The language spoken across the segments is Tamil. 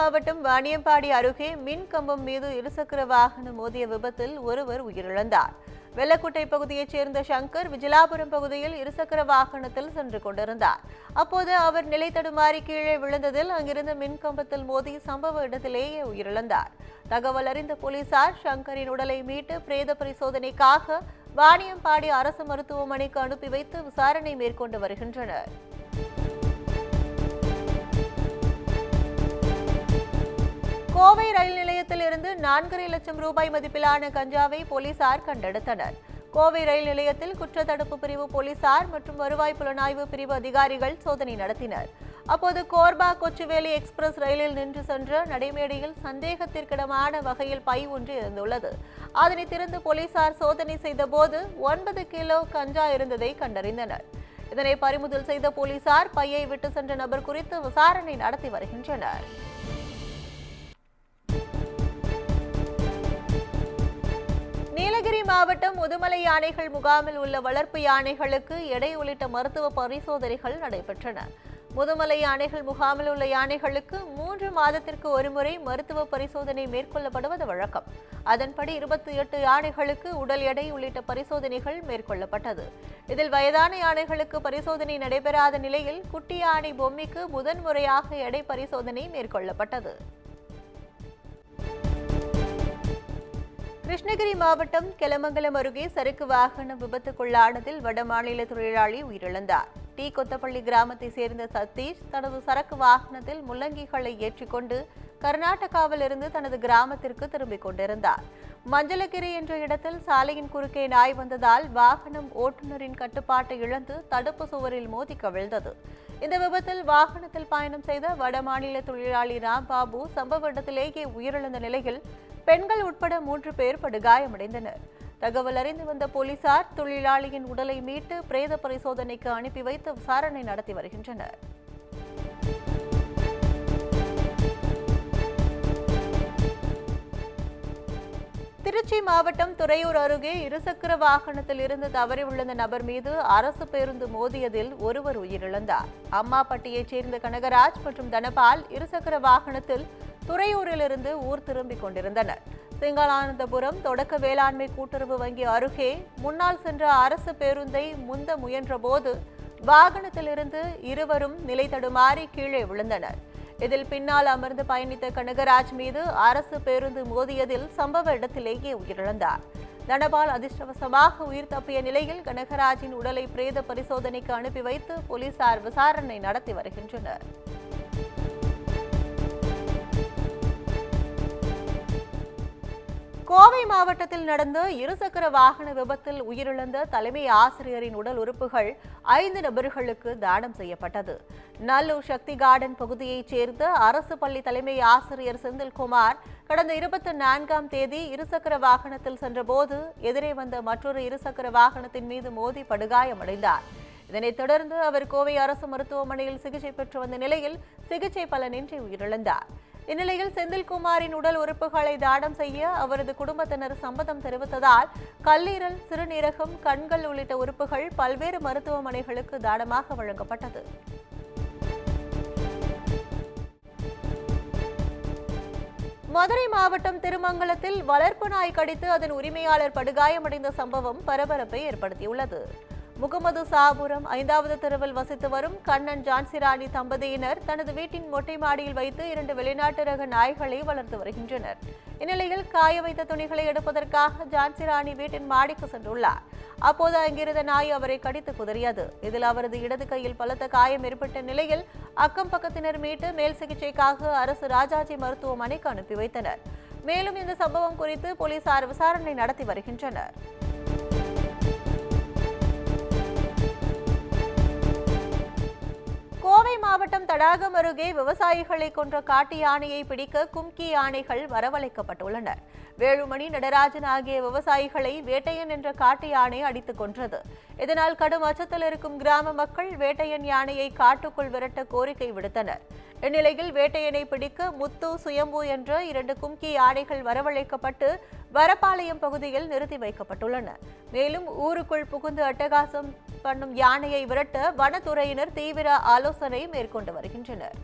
மாவட்டம் வாணியம்பாடி அருகே மின் கம்பம் மீது இருசக்கர வாகனம் மோதிய விபத்தில் ஒருவர் உயிரிழந்தார். வெள்ளக்குட்டை பகுதியைச் சேர்ந்த சங்கர் விஜலாபுரம் பகுதியில் இருசக்கர வாகனத்தில் சென்று கொண்டிருந்தார். அப்போது அவர் நிலை தடுமாறி கீழே விழுந்ததில் அங்கிருந்த மின் கம்பத்தில் மோதி சம்பவ இடத்திலேயே உயிரிழந்தார். தகவல் அறிந்த போலீசார் சங்கரின் உடலை மீட்டு பிரேத பரிசோதனைக்காக வாணியம்பாடி அரசு மருத்துவமனைக்கு அனுப்பி வைத்து விசாரணை மேற்கொண்டு வருகின்றனர். கோவை ரயில் நிலையத்தில் இருந்து 4.5 லட்சம் ரூபாய் மதிப்பிலான கஞ்சாவை போலீசார் கண்டெடுத்தனர். கோவை ரயில் நிலையத்தில் குற்றத்தடுப்பு பிரிவு போலீசார் மற்றும் வருவாய் புலனாய்வு பிரிவு அதிகாரிகள் சோதனை நடத்தினர். அப்போது கோர்பா கொச்சுவேலி எக்ஸ்பிரஸ் ரயிலில் நின்று சென்ற நடைமேடையில் சந்தேகத்திற்கிடமான வகையில் பை ஒன்று இருந்துள்ளது. அதனை திறந்து போலீசார் சோதனை செய்தபோது 9 கிலோ கஞ்சா இருந்ததை கண்டறிந்தனர். இதனை பறிமுதல் செய்த போலீசார் பையை விட்டு சென்ற நபர் குறித்து விசாரணை நடத்தி வருகின்றனர். நீலகிரி மாவட்டம் முதுமலை யானைகள் முகாமில் உள்ள வளர்ப்பு யானைகளுக்கு எடை உள்ளிட்ட மருத்துவ பரிசோதனைகள் நடைபெற்றன. முதுமலை யானைகள் முகாமில் உள்ள யானைகளுக்கு 3 மாதத்திற்கு ஒருமுறை மருத்துவ பரிசோதனை மேற்கொள்ளப்படுவது வழக்கம். அதன்படி 28 யானைகளுக்கு உடல் எடை உள்ளிட்ட பரிசோதனைகள் மேற்கொள்ளப்பட்டது. இதில் வயதான யானைகளுக்கு பரிசோதனை நடைபெறாத நிலையில் குட்டி யானை பொம்மிக்கு முதன்முறையாக எடை பரிசோதனை மேற்கொள்ளப்பட்டது. கிருஷ்ணகிரி மாவட்டம் கெலமங்கலம் அருகே சரக்கு வாகனம் விபத்துக்குள்ளானதில் வடமாநில தொழிலாளி உயிரிழந்தார். டி கொத்தப்பள்ளி கிராமத்தை சேர்ந்த சதீஷ் தனது சரக்கு வாகனத்தில் முள்ளங்கிகளை ஏற்றிக்கொண்டு கர்நாடகாவில் இருந்து தனது கிராமத்திற்கு திரும்பிக் கொண்டிருந்தார். மஞ்சளகிரி என்ற இடத்தில் சாலையின் குறுக்கே நாய் வந்ததால் வாகனம் ஓட்டுநரின் கட்டுப்பாட்டை இழந்து தடுப்பு சுவரில் மோதி கவிழ்ந்தது. இந்த விபத்தில் வாகனத்தில் பயணம் செய்த வடமாநில தொழிலாளி ராம்பாபு சம்பவ இடத்திலேயே உயிரிழந்த நிலையில் பெண்கள் உட்பட 3 பேர் படுகாயமடைந்தனர். தகவல் அறிந்து வந்த போலீசார் தொழிலாளியின் உடலை மீட்டு பிரேத பரிசோதனைக்கு அனுப்பி வைத்து விசாரணை நடத்தி வருகின்றனர். திருச்சி மாவட்டம் துறையூர் அருகே இருசக்கர வாகனத்தில் இருந்து தவறி விழுந்த நபர் மீது அரசு பேருந்து மோதியதில் ஒருவர் உயிரிழந்தார். அம்மாப்பட்டியைச் சேர்ந்த கனகராஜ் மற்றும் தனபால் இருசக்கர வாகனத்தில் துறையூரிலிருந்து ஊர் திரும்பிக் கொண்டிருந்தனர். சிங்களானந்தபுரம் தொடக்க வேளாண்மை கூட்டுறவு வங்கி அருகே முன்னால் சென்ற அரசு பேருந்தை முந்த முயன்றபோது வாகனத்திலிருந்து இருவரும் நிலை தடுமாறி கீழே விழுந்தனர். இதில் பின்னால் அமர்ந்து பயணித்த கனகராஜ் மீது அரசு பேருந்து மோதியதில் சம்பவ இடத்திலேயே உயிரிழந்தார். தனபால் அதிர்ஷ்டவசமாக உயிர் தப்பிய நிலையில் கனகராஜின் உடலை பிரேத பரிசோதனைக்கு அனுப்பி வைத்து போலீசார் விசாரணை நடத்தி வருகின்றனர். கோவை மாவட்டத்தில் நடந்த இருசக்கர வாகன விபத்தில் உயிரிழந்த தலைமை ஆசிரியரின் உடல் உறுப்புகள் 5 நபர்களுக்கு தானம் செய்யப்பட்டது. நல்லூர் சக்தி கார்டன் பகுதியைச் சேர்ந்த அரசு பள்ளி தலைமை ஆசிரியர் செந்தில்குமார் கடந்த 24ஆம் தேதி இருசக்கர வாகனத்தில் சென்றபோது எதிரே வந்த மற்றொரு இருசக்கர வாகனத்தின் மீது மோதி படுகாயமடைந்தார். இதனைத் தொடர்ந்து அவர் கோவை அரசு மருத்துவமனையில் சிகிச்சை பெற்று வந்த நிலையில் சிகிச்சை பலனின்றி உயிரிழந்தார். இந்நிலையில் செந்தில்குமாரின் உடல் உறுப்புகளை தானம் செய்ய அவரது குடும்பத்தினர் சம்மதம் தெரிவித்ததால் கல்லீரல், சிறுநீரகம், கண்கள் உள்ளிட்ட உறுப்புகள் பல்வேறு மருத்துவமனைகளுக்கு தானமாக வழங்கப்பட்டது. மதுரை மாவட்டம் திருமங்கலத்தில் வளர்ப்பு நாய் கடித்து அதன் உரிமையாளர் படுகாயமடைந்த சம்பவம் பரபரப்பை ஏற்படுத்தியுள்ளது. முகமது சாபுரம் 5வது தெருவில் வசித்து வரும் கண்ணன் ஜான்சிராணி தம்பதியினர் தனது வீட்டின் மொட்டை மாடியில் வைத்து 2 வெளிநாட்டு ரக நாய்களை வளர்த்து வருகின்றனர். இந்நிலையில் காய வைத்த துணிகளை எடுப்பதற்காக ஜான்சிராணி வீட்டின் மாடிக்கு சென்றுள்ளார். அப்போது அங்கிருந்த நாய் அவரை கடித்து குதறியது. இதில் அவரது இடது கையில் பலத்த காயம் ஏற்பட்ட நிலையில் அக்கம் பக்கத்தினர் மீட்டு மேல் சிகிச்சைக்காக அரசு ராஜாஜி மருத்துவமனைக்கு அனுப்பி வைத்தனர். மேலும் இந்த சம்பவம் குறித்து போலீசார் விசாரணை நடத்தி வருகின்றனர். கோவை மாவட்டம் தடாகம் அருகே விவசாயிகளை கொன்ற காட்டு யானையை பிடிக்க கும்கி யானைகள் வரவழைக்கப்பட்டுள்ளன. வேலுமணி, நடராஜன் ஆகிய விவசாயிகளை வேட்டையன் என்ற காட்டு யானை அடித்துக் கொன்றது. இதனால் கடும் அச்சத்தில் இருக்கும் கிராம மக்கள் வேட்டையன் யானையை காட்டுக்குள் விரட்ட கோரிக்கை விடுத்தனர். இந்நிலையில் வேட்டையனை பிடிக்க முத்து, சுயம்பு என்ற 2 கும்கி யானைகள் வரவழைக்கப்பட்டு வரப்பாளையம் பகுதியில் நிறுத்தி வைக்கப்பட்டுள்ளன. மேலும் ஊருக்குள் புகுந்து அட்டகாசம் பண்ணும் யானையை விரட்ட வனத்துறையினர் தீவிர ஆலோசனை மேற்கொண்டு வருகின்றனர்.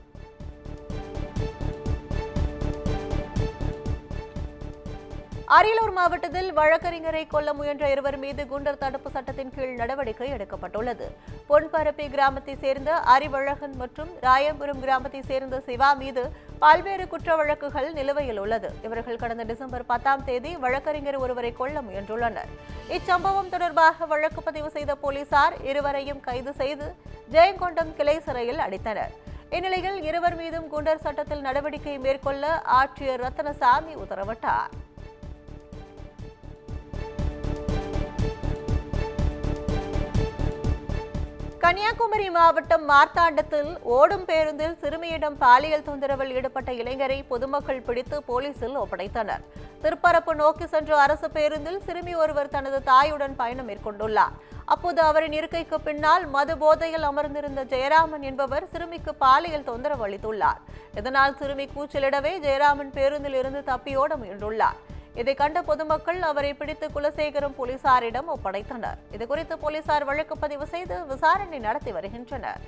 அரியலூர் மாவட்டத்தில் வழக்கறிஞரை கொல்ல முயன்ற இருவர் மீது குண்டர் தடுப்பு சட்டத்தின் கீழ் நடவடிக்கை எடுக்கப்பட்டுள்ளது. பொன்பரப்பி கிராமத்தை சேர்ந்த அறிவழகன் மற்றும் ராயபுரம் கிராமத்தை சேர்ந்த சிவா மீது பல்வேறு குற்ற வழக்குகள் நிலுவையில் உள்ளது. இவர்கள் கடந்த டிசம்பர் 10ஆம் தேதி வழக்கறிஞர் ஒருவரை கொல்ல முயன்றுள்ளனர். இச்சம்பவம் தொடர்பாக வழக்கு பதிவு செய்த போலீசார் இருவரையும் கைது செய்து ஜெயங்கொண்டம் கிளை சிறையில் அடைத்தனர். இந்நிலையில் இருவர் மீதும் குண்டர் சட்டத்தில் நடவடிக்கை மேற்கொள்ள ஆட்சியர் ரத்தனசாமி உத்தரவிட்டார். கன்னியாகுமரி மாவட்டம் மார்த்தாண்டத்தில் ஓடும் பேருந்தில் சிறுமியிடம் பாலியல் தொந்தரவில் ஈடுபட்ட இளைஞரை பொதுமக்கள் பிடித்து போலீசில் ஒப்படைத்தனர். திருப்பரப்பு நோக்கி சென்ற அரசு பேருந்தில் சிறுமி ஒருவர் தனது தாயுடன் பயணம் மேற்கொண்டுள்ளார். அப்போது அவரின் இருக்கைக்கு பின்னால் மது போதையில் அமர்ந்திருந்த ஜெயராமன் என்பவர் சிறுமிக்கு பாலியல் தொந்தரவு அளித்துள்ளார். இதனால் சிறுமி கூச்சலிடவே ஜெயராமன் பேருந்தில் இருந்து தப்பியோட முயன்றுள்ளார். இதை கண்ட பொதுமக்கள் அவரை பிடித்து குலசேகரம் போலீசாரிடம் ஒப்படைத்தனர். இதுகுறித்து போலீசார் வழக்கு பதிவு செய்து விசாரணை நடத்தி வருகின்றனர்.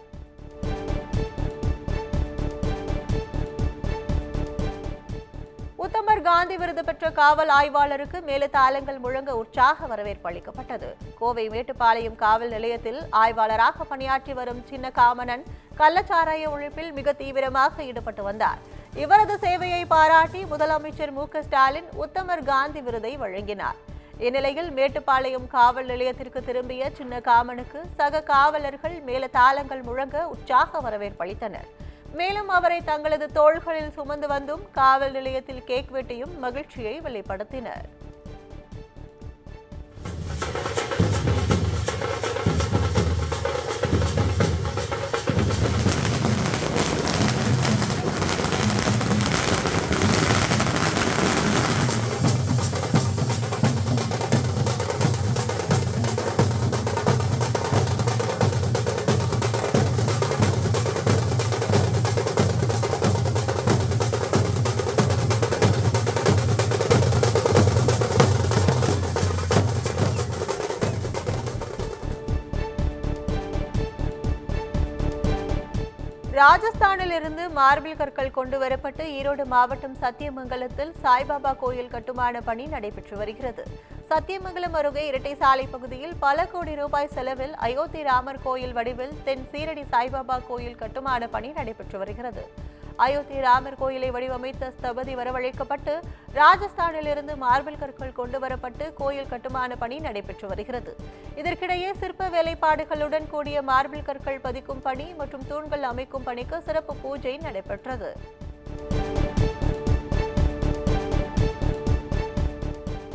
உத்தமர் காந்தி விருது பெற்ற காவல் ஆய்வாளருக்கு மேலதாளங்கள் முழங்க உற்சாக வரவேற்பு அளிக்கப்பட்டது. கோவை மேட்டுப்பாளையம் காவல் நிலையத்தில் ஆய்வாளராக பணியாற்றி வரும் சின்ன காமனன் கள்ளச்சாராய ஒழிப்பில் மிக தீவிரமாக ஈடுபட்டு வந்தார். இவரது சேவையை பாராட்டி முதலமைச்சர் மு.க.ஸ்டாலின் உத்தமர் காந்தி விருதை வழங்கினார். இந்நிலையில் மேட்டுப்பாளையம் காவல் நிலையத்திற்கு திரும்பிய சின்ன காமனுக்கு சக காவலர்கள் மேலதாளங்கள் முழங்க உற்சாக வரவேற்பு அளித்தனர். மேலும் அவரை தங்களது தோள்களில் சுமந்து வந்தும் காவல் நிலையத்தில் கேக் வெட்டியும் மகிழ்ச்சியை வெளிப்படுத்தினர். ராஜஸ்தானில் இருந்து மார்பிள் கற்கள் கொண்டு வரப்பட்டு ஈரோடு மாவட்டம் சத்தியமங்கலத்தில் சாய்பாபா கோயில் கட்டுமான பணி நடைபெற்று வருகிறது. சத்தியமங்கலம் அருகே இரட்டை சாலை பகுதியில் பல கோடி ரூபாய் செலவில் அயோத்தி ராமர் கோயில் வடிவில் தென் சீரடி சாய்பாபா கோயில் கட்டுமான பணி நடைபெற்று வருகிறது. அயோத்தி ராமர் கோயிலை வடிவமைத்த ஸ்தபதி வரவழைக்கப்பட்டு ராஜஸ்தானில் இருந்து மார்பிள் கற்கள் கொண்டு வரப்பட்டு கோயில் கட்டுமான பணி நடைபெற்று வருகிறது. இதற்கிடையே சிற்ப வேலைப்பாடுகளுடன் கூடிய மார்பிள் கற்கள் பதிக்கும் பணி மற்றும் தூண்கள் அமைக்கும் பணிக்கு சிறப்பு பூஜை நடைபெற்றது.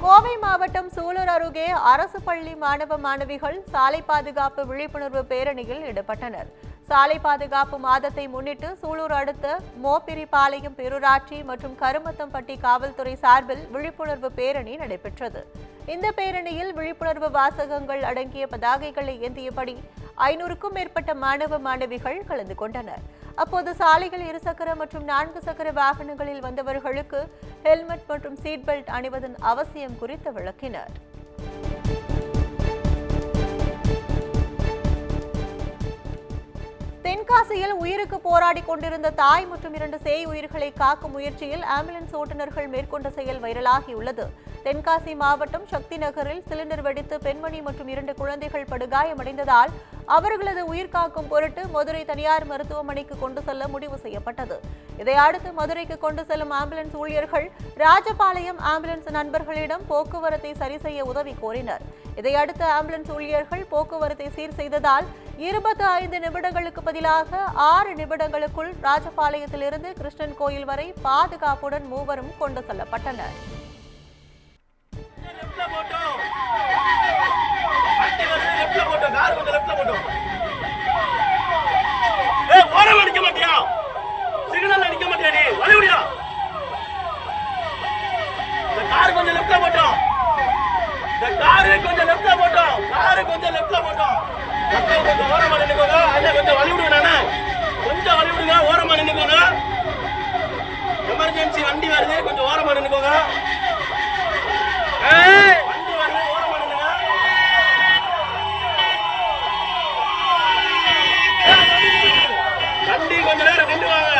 கோவை மாவட்டம் சூலூர் அருகே அரசு பள்ளி மாணவ மாணவிகள் சாலை பாதுகாப்பு விழிப்புணர்வு பேரணியில் ஈடுபட்டனர். சாலை பாதுகாப்பு மாதத்தை முன்னிட்டு சூலூர் அடுத்த மோப்பிரிபாளையம் பேரூராட்சி மற்றும் கருமத்தம்பட்டி காவல்துறை சார்பில் விழிப்புணர்வு பேரணி நடைபெற்றது. இந்த பேரணியில் விழிப்புணர்வு வாசகங்கள் அடங்கிய பதாகைகளை ஏந்தியபடி 500க்கும் மேற்பட்ட மாணவ மாணவிகள் கலந்து கொண்டனர். அப்போது சாலைகள் இருசக்கர மற்றும் 4 சக்கர வாகனங்களில் வந்தவர்களுக்கு ஹெல்மெட் மற்றும் சீட் பெல்ட் அணிவதன் அவசியம் குறித்து விளக்கினர். தென்காசியில் உயிருக்கு போராடி கொண்டிருந்த தாய் மற்றும் 2 சேய் உயிர்களை காக்கும் முயற்சியில் ஆம்புலன்ஸ் ஓட்டுநர்கள் மேற்கொண்ட செயல் வைரலாகியுள்ளது. தென்காசி மாவட்டம் சக்தி நகரில் சிலிண்டர் வெடித்து பெண்மணி மற்றும் 2 குழந்தைகள் படுகாயமடைந்ததால் அவர்களது உயிர் காக்கும் பொருட்டு மதுரை தனியார் மருத்துவமனைக்கு கொண்டு செல்ல முடிவு செய்யப்பட்டது. இதையடுத்து மதுரைக்கு கொண்டு செல்லும் ஆம்புலன்ஸ் ஊழியர்கள் ராஜபாளையம் ஆம்புலன்ஸ் நண்பர்களிடம் போக்குவரத்தை சரி செய்ய உதவி கோரினர். இதையடுத்து ஆம்புலன்ஸ் ஊழியர்கள் போக்குவரத்தை சீர் செய்ததால் 25 நிமிடங்களுக்கு பதிலாக 6 நிமிடங்களுக்குள் ராஜபாளையத்திலிருந்து கிருஷ்ணன் கோயில் வரை பாதுகாப்புடன் மூவரும் கொண்டு செல்லப்பட்டனர். எமர்ஜென்சி வண்டி வருது, கொஞ்சம் ஓரமா நின்னுக்கோங்க. வண்டி கொஞ்ச நேரம் நின்று வாங்க.